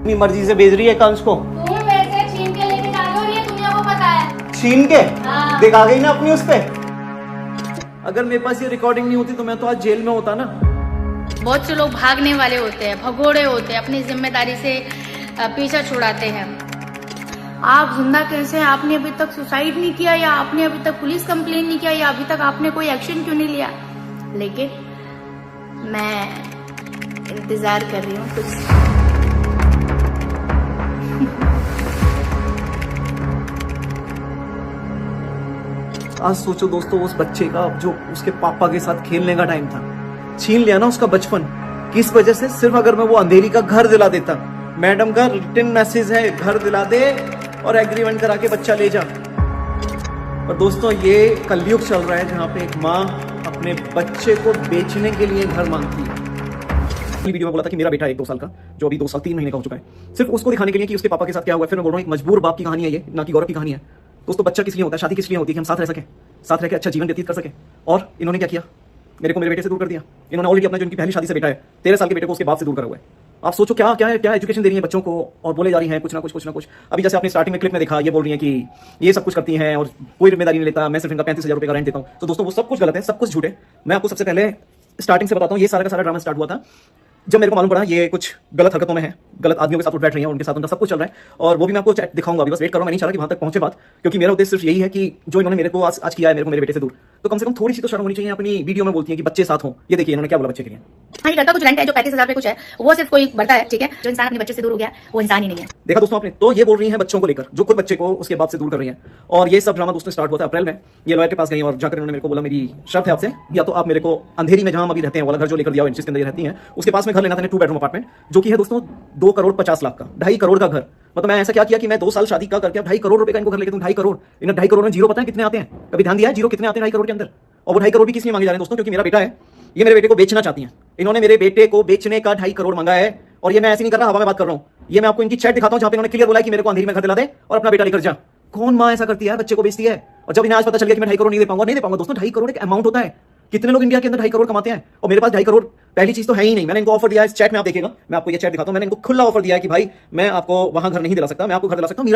अपनी मर्जी से भेज रही है कंस को। तुम वैसे छीन के लेके जा रहे हो, ये दुनिया को पता है। छीन के हाँ। दिखा गई ना अपनी उस पे। अगर मेरे पास ये रिकॉर्डिंग नहीं होती तो मैं तो आज जेल में होता ना। बहुत से लोग भागने वाले होते हैं, भगोड़े होते हैं, अपनी जिम्मेदारी से पीछा छुड़ाते हैं। आप जिंदा कैसे हैं? आपने अभी तक सुसाइड नहीं किया, या आपने अभी तक पुलिस कंप्लेन नहीं किया, या अभी तक आपने कोई एक्शन क्यों नहीं लिया? लेकिन मैं इंतजार कर रही हूँ कुछ। आज सोचो दोस्तों, उस बच्चे का जो उसके पापा के साथ खेलने का टाइम था, छीन लिया ना उसका बचपन। किस वजह से? सिर्फ अगर मैं वो अंधेरी का घर दिला देता। मैडम का रिटन मैसेज है, घर दिला दे और एग्रीमेंट करा के बच्चा ले जा। और दोस्तों, ये कलयुग चल रहा है जहां पे एक माँ अपने बच्चे को बेचने के लिए घर मांगती है। वीडियो में बोला था कि मेरा बेटा 1-2 साल का, जो अभी 2 साल 3 महीने का हो चुका है, सिर्फ उसको दिखाने के लिए कि उसके पापा के साथ क्या हुआ। फिर मैं बोल रहा हूँ, एक मजबूर बाप की कहानी है ये, ना कि गौरव की कहानी है। दोस्तों, बच्चा किस लिए होता है? शादी किस लिए होती है? कि हम साथ रह सके, साथ रह के अच्छा जीवन व्यतीत कर सके। और इन्होंने क्या किया? मेरे को मेरे बेटे से दूर कर दिया। इन्होंने ऑलरेडी अपना जो इनकी पहली शादी से बेटा है, 13 साल के बेटे को उसके बाप से दूर करा हुआ है। आप सोचो क्या क्या क्या एजुकेशन दे रही है बच्चों को, और बोले जा रही है कुछ ना कुछ। अभी जैसे आपने स्टार्टिंग में क्लिप में देखा, ये बोल रही है कि ये सब कुछ करती हैं और कोई जिम्मेदारी नहीं लेता, मैं सिर्फ इनका 35,000 रुपये का रेंट देता हूँ। तो दोस्तों, वो सब कुछ गलत है, सब कुछ झूठ है। मैं आपको सबसे पहले स्टार्टिंग से बताता हूँ, ये सारा का सारा ड्रामा स्टार्ट हुआ था जब मेरे को मालूम पड़ा ये कुछ गलत हरकतों में है, गलत आदमियों के साथ उठ बैठ रही है, उनके साथ उनका सब कुछ चल रहा है। और वो भी मैं आपको दिखाऊंगा। अभी बस वेट करो, मैं नहीं चाह रहा कि वहां तक पहुंचे बात, क्योंकि मेरा उद्देश्य सिर्फ यही है कि जो इन्होंने मेरे को आज किया है, मेरे को मेरे बेटे से दूर, तो कम से कम थोड़ी सी तो शर्म होनी चाहिए। अपनी वीडियो में बोलती है कि बच्चे साथ हों। ये देखिए इन्होंने क्या बोला बच्चे के लिए। हाँ, ये लड़का कुछ रेंट है जो 35,000 कुछ है, वो सिर्फ कोई बढ़ता है, ठीक है। जो इंसान अपने बच्चे से दूर हो गया वो इंसान ही नहीं है। देखा दोस्तों आपने, तो ये बोल रही है बच्चों को लेकर, जो खुद बच्चे को उसके बाप से दूर कर रही है। और ये सब ड्रामा दोस्तों स्टार्ट हुआ था अप्रैल में। ये लॉयर के पास गई और जाकर इन्होंने मेरे को बोला, मेरी शर्त है आपसे, या तो आप मेरे को अंधेरी में जहां अभी रहते हैं वाला घर जो लेकर दिया हुआ जिसके अंदर रहती हैं, उसके पास में घर लेना था, 2 बेडरूम अपार्टमेंट, जो कि है दोस्तों 2,50,00,000 का, 2.5 करोड़ का घर। मतलब मैं ऐसा क्या किया कि मैं 2 साल शादी का करके 2.5 करोड़ रुपए का इनको घर लेके दूं। 2.5 करोड़, इन्हें 2.5 करोड़ में जीरो पता है कितने आते हैं? कभी ध्यान दिया है जीरो कितने आते हैं 2.5 करोड़ के अंदर? और वो 2.5 करोड़ भी किस लिए मांगे जा रहे हैं दोस्तों? क्योंकि मेरा बेटा है, ये मेरे बेटे को बेचना चाहती हैं। इन्होंने मेरे बेटे को बेचने का 2.5 करोड़ मांगा है। और ये मैं ऐसे नहीं कर रहा, हवा में बात कर रहा हूं। ये मैं आपको इनकी चैट दिखाता हूं जहां पे इन्होंने क्लियर बोला है कि मेरे को अंधेरी में घर दिला दे और अपना बेटा लेकर जा। कौन मां ऐसा करती है? बच्चे को बेचती है। और जब इन्हें आज पता चल गया कि मैं 2.5 करोड़ नहीं दे पाऊंगा दोस्तों, 2.5 करोड़ एक अमाउंट होता है। कितने लोग इंडिया के अंदर 2.5 करोड़ कमाते हैं? और मेरे पास 2.5 करोड़ पहली चीज तो है ही नहीं। मैंने इनको ऑफर दिया है, इस चैट में आप देखिएगा, मैं आपको ये चैट दिखाता हूं। मैंने इनको खुला ऑफर दिया है कि भाई मैं आपको वहां घर नहीं दिला सकता, मैं आपको घर दिला सकता हूं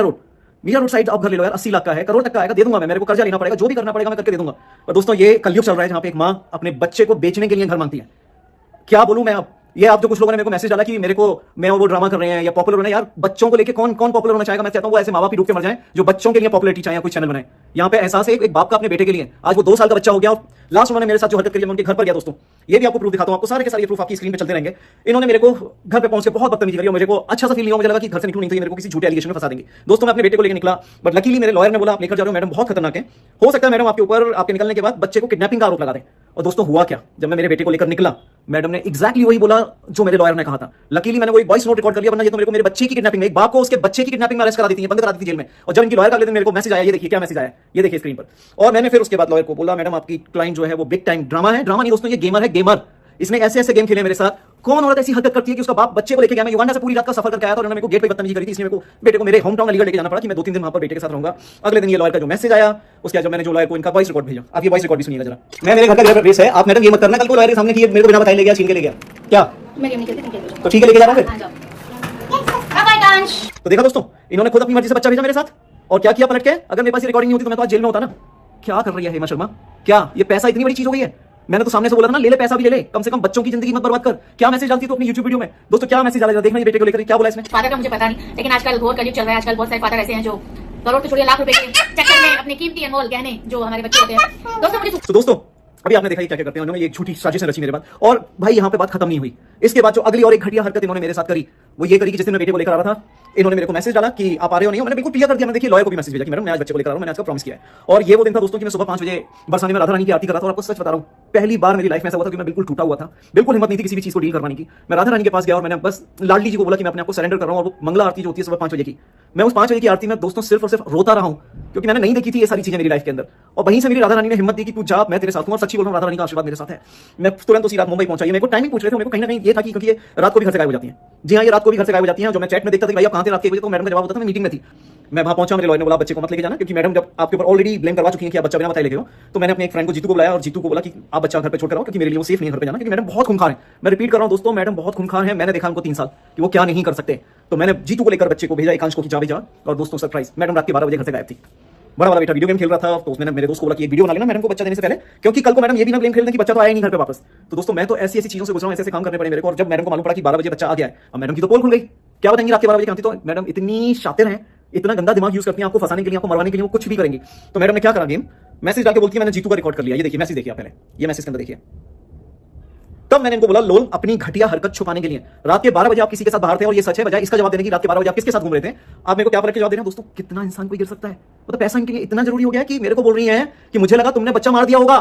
मीरा रोड साइड। आप घर ले लो यार, 80 लाख का है, करोड़ तक का आएगा, दे दूंगा मैं। मेरे को कर्जा लेना पड़ेगा, जो भी करना पड़ेगा मैं करके दे दूंगा। पर दोस्तों, ये कलयुग चल रहा है जहां पे एक मां अपने बच्चे को बेचने के लिए घर मांगती है। क्या बोलूं मैं अब? ये आप जो कुछ लोगों ने मेरे को मैसेज डाला कि मेरे को मैं वो ड्रामा कर रहे हैं या पॉपुलर होना है, यार बच्चों को लेके कौन पॉपुलर होना चाहेगा? मैं चाहता हूं वो ऐसे माँ बाप ही डूब के मर जाए जो बच्चों के लिए पॉपुलरिटी चाहे, कोई चैनल बनाए। यहाँ पे एहसास है एक बाप का अपने बेटे के लिए। आज वो 2 साल का बच्चा हो गया और लास्ट उन्होंने मेरे साथ जो हरकत करी, मैं उनके घर पर गया दोस्तों। ये भी आपको प्रूफ दिखाता हूं, आपको सारे के सारे प्रूफ आपकी स्क्रीन पे चलते रहेंगे। इन्होंने मेरे को घर पे पहुंच के बहुत बदतमीजी करी और मेरे को अच्छा सा फील नहीं हुआ। मुझे लगा कि घर से निकलूं नहीं तो ये मेरे को किसी झूठे एलिगेशन में फंसा देंगे। दोस्तों, मैं अपने बेटे को लेकर निकला, बट लकीली मेरे लॉयर ने बोला आप लेकर जा रहे हो मैडम, बहुत खतरनाक है, हो सकता है मैडम आपके ऊपर आपके निकलने के बाद बच्चे को किडनैपिंग का आरोप लगा दें। और दोस्तों, हुआ क्या? जब मैं मेरे बेटे को लेकर निकला, मैडम ने एग्जैक्टली वही बोला जो मेरे लॉयर ने कहा था। लकीली मैंने वो वॉइस नोट रिकॉर्ड कर लिया, वरना ये तो मेरे को मेरे बच्चे की किडनैपिंग में, एक बाप को उसके बच्चे की किडनैपिंग में अरेस्ट करा देती है, बंद करा देती जेल में। और जब इनकी लॉयर का अगले दिन मेरे को मैसेज आया, ये देखिए क्या मैसेज आया, ये देखिए स्क्रीन पर। और मैंने फिर उसके बाद लॉयर को बोला, मैडम आपकी क्लाइंट जो है वो बिग टाइम ड्रामा है। ड्रामा नहीं दोस्तों, ये गेमर है, गेमर। इसने ऐसे ऐसे गेम खेले मेरे साथ। कौन औरत ऐसी हरकत करती है कि उसका बाप बच्चे को लेके गया? मैं युगांडा से पूरी रात का सफर करके आया था और उन्होंने मेरे को गेट पे बदतमीजी करी थी, इसलिए मेरे को बेटे को मेरे होम टाउन अलीगढ़ लेके जाना पड़ा कि मैं 2-3 दिन वहां पर बेटे के साथ रहूंगा। अगले दिन ये लॉयर का जो मैसेज आया, उसके बाद जब मैंने जो लॉयर को इनका वॉइस रिकॉर्ड भेजा, आप ये वॉइस रिकॉर्ड भी सुनिएगा जरा। मैं मेरे घर का गृह प्रवेश है, आप मैडम ये मत करना कल को लॉयर के सामने कि ये मेरे को बिना बताए ले गया, छीन के ले गया। क्या मैं गेम नहीं खेलती, तो ठीक है, लेके जा रहा हूं फिर। बाय। तो देखा दोस्तों, इन्होंने खुद अपनी मर्जी से बच्चा भेजा मेरे साथ और क्या किया पलट के। अगर मेरे पास ये रिकॉर्डिंग नहीं होती तो मैं तो आज जेल में होता ना। क्या कर रही है हेमा शर्मा? क्या ये पैसा इतनी बड़ी चीज हो गई है? मैंने तो सामने से बोला था ना, ले ले पैसा भी ले ले, कम से कम बच्चों की जिंदगी मत बर्बाद कर। क्या मैसेज डालती तो अपनी YouTube वीडियो में? दोस्तों, क्या मैसेज डाला? देखना ये बेटे को लेकर क्या बोला इसने। फादर का मुझे पता नहीं, लेकिन आजकल घोर कलयुग चल रहा है। आजकल बहुत सारे फादर ऐसे हैं जो करोड़ से छोड़िए लाख रुपए के चक्कर में अपने कीमती अनमोल गहने जो हमारे बच्चे होते हैं। दोस्तों, मुझे तो दोस्तों, अभी आपने देखा क्या क्या करते हैं उन्होंने, ये झूठी साजिश रची मेरे बाद। और भाई यहाँ पे बात खत्म नहीं हुई। इसके बाद जो अगली और एक घटिया हरकत इन्होंने मेरे साथ करी, वो ये करी कि जिस दिन मैं बेटे को लेकर आ रहा था, इन्होंने मेरे को मैसेज डाला कि आप आ रहे हो नहीं हो। मैंने बिल्कुल क्लियर कर दिया। मैंने देखिए लॉयर को भी मैसेज भेजा कि मैडम मैं आज बच्चे को लेकर आ रहा हूं, मैंने आज का प्रॉमिस किया है। और ये वो दिन था दोस्तों कि मैं सुबह 5 बजे बरसाने में राधा रानी की आरती कर रहा था। और आपको सच बता रहा हूं, पहली बार मेरी लाइफ में ऐसा हुआ था कि मैं बिल्कुल टूटा हुआ था, बिल्कुल हिम्मत नहीं थी किसी भी चीज को डील करवाने की। मैं राधा रानी के पास गया और मैंने बस लाडली जी को बोला कि मैं अपने आप को सरेंडर कर रहा हूं। और वो मंगला आरती जो होती है सुबह 5 बजे की, मैं उस 5 बजे की आरती में दोस्तों सिर्फ और सिर्फ रोता रहा हूं, क्योंकि मैंने नहीं देखी थी ये सारी चीजें मेरी लाइफ के अंदर। और वहीं से मेरी राधा रानी ने हिम्मत दी कि तू जा, मैं तेरे साथ हूं। और सच्ची बोल रहा हूं, राधा रानी का आशीर्वाद मेरे साथ है। मैं तुरंत उसी रात मुंबई पहुंचा। मेरे को टाइमिंग पूछ रहे थे, मेरे को कहीं ना कहीं ये था कि क्योंकि ये रात को भी घर से गायब हो जाती है। जी हाँ, ये रात को भी घर से गायब हो जाती है। जो मैं चैट में देखता था भाई आप कहां थे रात के बजे, तो मैडम का जवाब होता था मैं मीटिंग में थी। मैं वहां पहुंचा, मेरे लॉयर ने बोला बच्चे को मत लेके जाना, क्योंकि मैडम जब आपके ऊपर ऑलरेडी ब्लेम करवा चुकी है कि आप बच्चा बिना बताए लेके हो। तो मैंने अपने एक फ्रेंड को जीतू को बुलाया और जीतू को बोला कि आप बच्चा घर पे छोड़ कर आओ, क्योंकि मेरे लिए वो सेफ नहीं है घर पे जाना, क्योंकि मैडम बहुत खूंखार है। मैं रिपीट कर रहा हूं दोस्तों, मैडम बहुत खूंखार है। मैंने देखा उनको 3 साल कि वो क्या नहीं कर सकते। तो मैंने जीतू को लेकर बच्चे को भेजा, एकांश को कि जा भेजा। और दोस्तों सरप्राइज, मैडम रात के 12 बजे घर से गायब थी। बड़ा वाला बेटा वीडियो गेम खेल रहा था, तो उसने मेरे दोस्त को बोला कि एक वीडियो बना लेना मैडम को बच्चा देने से पहले, क्योंकि कल को मैडम ये भी ना गेम खेल दें कि बच्चा तो आया ही नहीं घर पे वापस। तो दोस्तों मैं तो ऐसी ऐसी चीजों से गुजरा हूं, ऐसे काम करने पड़े मेरे को। और जब मैडम को मालूम पड़ा कि 12 बजे बच्चा आ गया है, अब मैडम की तो पोल खुल गई, क्या बताएंगे रात के 12 बजे थी। तो मैडम इतनी शातिर हैं, इतना गंदा दिमाग यूज करती हैं आपको फंसाने के लिए, आपको मरवाने के लिए, वो कुछ भी करेंगी। तो मैडम ने क्या करा, गेम मैसेज डाल के बोलती है मैंने जीतू का रिकॉर्ड कर लिया। ये देखिए मैसेज, देखिए पहले ये मैसेज के अंदर देखिए। तब मैंने इनको बोला लोल अपनी घटिया हरकत छुपाने के लिए रात के 12 बजे आप किसी के साथ बाहर थे और ये सच है, बजाय इसका जवाब देने की रात के 12 बजे आप किसके साथ घूम रहे थे, आप मेरे को क्या पलट के जवाब दे रहे हैं। दोस्तों कितना इंसान कोई गिर सकता है, मतलब पैसा इनके लिए इतना जरूरी हो गया कि मेरे को बोल रही है कि मुझे लगा तुमने बच्चा मार दिया होगा।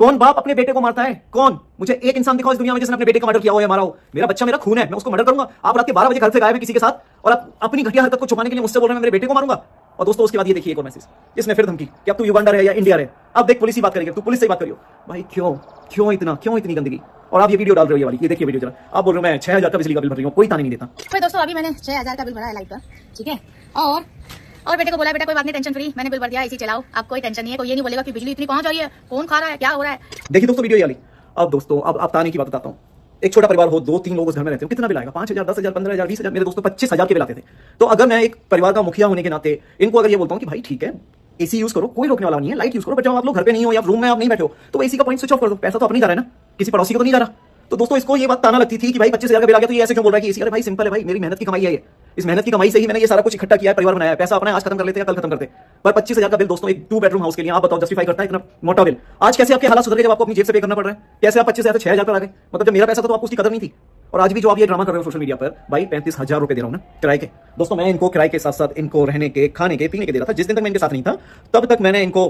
कौन बाप अपने बेटे को मारता है, कौन? मुझे एक इंसान दिखाओ इस दुनिया में जिसने अपने बेटे का मर्डर किया हो या मारा हो। मेरा बच्चा मेरा खून है, मैं उसको मर्डर करूंगा। आप रात के 12 बजे घर से गायब है किसी के साथ और आप अपनी घटिया हरकत को छुपाने के लिए मुझसे बोल रहे हैं मेरे बेटे को मारूंगा। और दोस्तों उसके बाद ये देखिए एक और मैसेज, इसमें फिर धमकी कि अब तू युगांडा रहे या इंडिया रहे, अब देख पुलिस ही बात करेगी, तू पुलिस से बात करियो। भाई क्यों इतनी गंदगी। और आप ये वीडियो डाल रहे हो, ये वाली, ये देखिए वीडियो जरा। आप बोल रहे हो मैं 6000 का बिजली का बिल भर रही हूँ, कोई ताने नहीं देता। फिर दोस्तों अभी मैंने 6000 का बिल भरा है लाइट का, ठीक है। और बेटे को बोला बेटा कोई बात नहीं, टेंशन फ्री, मैंने बिल भर दिया, इसी चलाओ, आप कोई टेंशन नहीं है, कोई ये नहीं बोलेगा कि बिजली इतनी कहाँ जा रही है, कौन खा रहा है, क्या हो रहा है। देखिए दोस्तों वीडियो ये वाली। अब दोस्तों अब ताने की बात बताता हूँ। एक छोटा परिवार हो, 2-3 लोग उस घर में रहते हो, कितना बिल आएगा? 5000, 10000, 15000, 20000। मेरे दोस्तों 25000 के बिल आते थे। तो अगर मैं एक परिवार का मुखिया होने के नाते इनको अगर ये बोलता हूँ कि भाई ठीक है एसी यूज करो, कोई रोकने वाला नहीं है, लाइट यूज करो, बट जब आप लोग घर पे नहीं हो या रूम में आप नहीं बैठे हो तो एसी का पॉइंट स्विच ऑफ कर दो, पैसा तो अपनी जा रहा है ना, किसी पड़ोसी को तो नहीं जा रहा। तो दोस्तों इसको ये बात ताना लगती थी कि भाई 25000 का बिल आ गया तो ये ऐसे क्यों बोल रहा है कि एसी। अरे भाई सिंपल है भाई, मेरी मेहनत की कमाई है ये, इस मेहनत की कमाई से ही मैंने ये सारा कुछ इकट्ठा किया है, परिवार बनाया है। पैसा अपना आज खत्म कर लेते हैं, कल खत्म करते। पर 25000 का बिल दोस्तों एक 2 बेडरूम हाउस के लिए आप बताओ जस्टिफाई करता है इतना मोटा बिल? आज कैसे आपके हालात सुधर गए जब आपको अपनी जेब से पे करना पड़ रहा है? कैसे आप 25000 से 6000 पर आ गए? मतलब जब मेरा पैसा था तो आपको उसकी कदर नहीं थी। और आज भी जो आप ये ड्रामा कर रहे हो सोशल मीडिया पर, भाई 35000 रुपए दे रहा हूं ना किराए के। दोस्तों मैं इनको किराए के साथ साथ इनको रहने के, खाने के, पीने के दे रहा था। जिस दिन तक मैं इनके साथ नहीं था तब तक मैंने इनको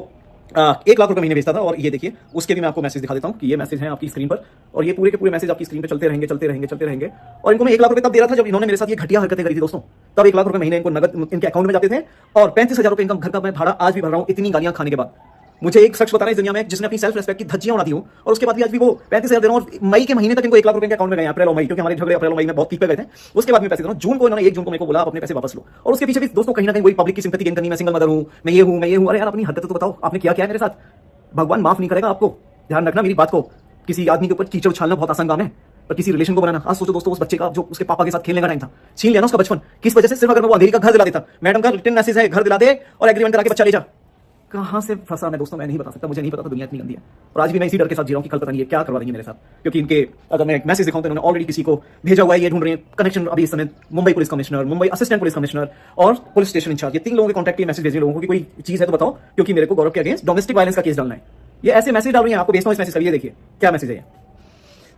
1 लाख रुपए महीने भेजता था। और ये देखिए उसके भी मैं आपको मैसेज दिखा देता हूँ कि ये मैसेज है आपकी स्क्रीन पर, और ये पूरे के पूरे मैसेज आपकी स्क्रीन पर चलते रहेंगे। और इनको मैं 1 लाख रुपए तब दे रहा था जब इन्होंने मेरे साथ ये घटिया हरकतें करी थी दोस्तों। तब 1 लाख रुपए महीने इनको नगद इनके अकाउंट में जाते थे। और 35000 रुपए इनका घर का मैं भाड़ा आज भी भर रहा हूँ, इतनी गालियां खाने के बाद। मुझे एक शख्स बता रहा है इस दुनिया में जिसने अपनी सेल्फ रिस्पेक्ट की धज्जियां उड़ा दी हो, और उसके बाद भी आज भी वो 35000 दे रहा हूं। और मई के महीने तक इनको 1 लाख रुपए के अकाउंट में गए, अप्रैल और मई, क्योंकि हमारे झगड़े अप्रैल और मई में बहुत पीक पे गए थे। उसके बाद में पैसे दे रहा हूं। जून को इन्होंने 1 जून को मेरे को बोला आप अपने पैसे वापस लो। और उसके पीछे भी दोस्तों कहीं ना कहीं वही पब्लिक की सिंपैथी गेन करनी, मैं सिंगल मदर हूं, मैं ये हूं। अरे यार अपनी हरकत तो बताओ, आपने किया क्या है मेरे साथ? भगवान माफ नहीं करेगा आपको, ध्यान रखना मेरी बात को। किसी आदमी के ऊपर कीचड़ उछालना बहुत आसान काम है, पर किसी रिलेशन को बनाना। आज सोचो दोस्तों उस बच्चे का जो उसके पापा के साथ खेलने का टाइम था, छीन लिया ना उसका बचपन। किस वजह से? सिर्फ अगर मैं वो अंधेरी का घर दिला देता। मैडम का रिटन मैसेज है, घर दिला दे और एग्रीमेंट करा के बच्चा ले जा। कहां से फंसा मैं दोस्तों, मैं नहीं बता सकता, मुझे नहीं पता था दुनिया इतनी गंदी है। और आज भी मैं इसी डर के साथ जी रहा हूं कि कल पता नहीं है क्या करवा देंगे मेरे साथ। क्योंकि इनके अगर मैं एक मैसेज दिखाऊं तो इन्होंने ऑलरेडी किसी को भेजा हुआ है, ये ढूंढ रहे हैं कनेक्शन अभी इस समय Mumbai police commissioner, Mumbai assistant police commissioner और पुलिस स्टेशन इंचार्ज, ये 3 लोगों के कॉन्टैक्ट के मैसेज भेजे लोगों को कि कोई चीज है तो बताओ, क्योंकि मेरे को गौरव के अगेंस्ट डोमेस्टिक वायलेंस का केस डालना है। ये ऐसे मैसेज डाल रही है, आपको भेजता हूं इस मैसेज का, ये देखिए क्या मैसेज है।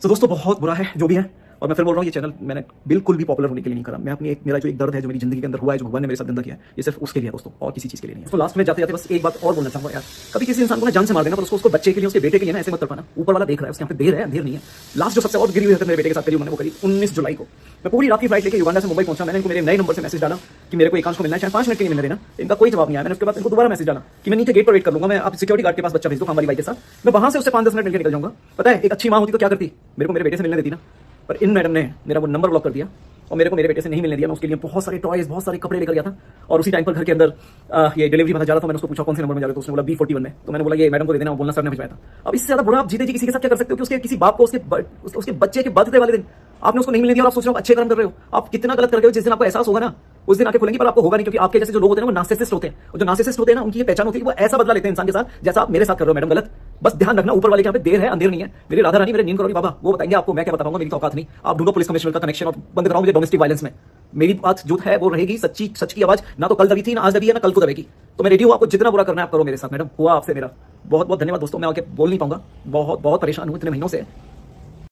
तो दोस्तों बहुत बुरा है जो भी है। और मैं फिर बोल रहा हूँ ये चैनल मैंने बिल्कुल भी पॉपुलर होने के लिए नहीं करा। मैं अपनी मेरा जो एक दर्द है जो मेरी जिंदगी के अंदर हुआ है, जो भगवान ने मेरे साथ गंदा किया है, ये सिर्फ उसके लिए है दोस्तों, और किसी चीज के लिए नहीं है। तो लास्ट में जाते जाते बस एक बात और बोलना चाहूंगा यार, कभी किसी इंसान को ना जान से मार देना, पर उसको बच्चे के लिए, उसके बेटे के लिए ना ऐसे मत कर पाना। ऊपर वाला देख रहा है, उसके यहाँ पे देर है, अंधेर नहीं है। लास्ट जो सबसे और गिरी हुई हरकत मेरे बेटे के साथ करी उन्होंने, वो करी 19 जुलाई को। मैं पूरी रात की फ्लाइट लेके युगांडा से मुंबई पहुंचा। मैंने इनको मेरे नए नंबर से मैसेज डाला कि मेरे को एकांश को मिलना है, चाहे 5 मिनट के लिए मिलने देना। इनका कोई जवाब नहीं आया। मैंने उसके बाद इनको दोबारा मैसेज डाला कि मैं नीचे गेट पर वेट कर लूंगा, मैं आप सिक्योरिटी गार्ड के पास बच्चा भेज दो काम वाली बाई के साथ, मैं वहां से उससे 5-10 मिनट मिलकर निकल जाऊंगा। पता है एक अच्छी मां होती तो क्या करती, मेरे को मेरे बेटे से मिलने देती ना। पर इन मैडम ने मेरा वो नंबर ब्लॉक कर दिया और मेरे को मेरे बेटे से नहीं मिलने दिया। मैं उसके लिए बहुत सारे टॉयज, बहुत सारे कपड़े लेकर गया था। और उसी टाइम पर घर के अंदर ये डिलीवरी में जा रहा था। मैंने उसको पूछा कौन से नंबर में जा रहे हो, तो उसने बोला B41 में। तो मैंने बोला ये मैडम को दे देना, वो बोलना सर ने भिजवाया था। अब इससे ज्यादा बुरा आप जीते जी किसी के साथ क्या कर सकते हो कि उसके किसी बाप को उसके बच्चे के बर्थडे वाले दिन आपने उसको नहीं मिलने दिया और आप सोच रहे हो अच्छे कर्म कर रहे हो। आप कितना गलत कर रहे हो। जिस दिन आपको एहसास होगा ना उस दिन आंखें खुलेंगी, पर आपको होगा नहीं, क्योंकि आपके जैसे जो लोग होते हैं वो नार्सिसिस्ट होते हैं। और जो नार्सिसिस्ट होते हैं ना उनकी ये पहचान होती है, वो ऐसा बदला लेते हैं इंसान के साथ जैसा आप मेरे साथ कर रहे हो मैडम, गलत। बस ध्यान रखना ऊपर वाले के यहाँ पे देर है, अंधेर नहीं है। मेरी राधा रानी, मेरे नींद करोगी बाबा, वो बताएंगे आपको, मैं क्या बता पाऊंगा, मेरी तो औकात नहीं। आप ढूंढो पुलिस कमिश्नर का कनेक्शन और बंद कराओ मुझे डोमेस्टिक वायलेंस में। मेरी बात जो है वो रहेगी सच्ची, सच की आवाज ना तो कल दबी थी, ना आज दबी है, ना कल को दबेगी। तो मैं रेडी हूं, आपको जितना बुरा करना है आप करो मेरे साथ मैडम। हुआ आपसे मेरा बहुत बहुत धन्यवाद दोस्तों। मैं आके बोल नहीं पाऊंगा, बहुत बहुत परेशान हूं इतने महीनों से।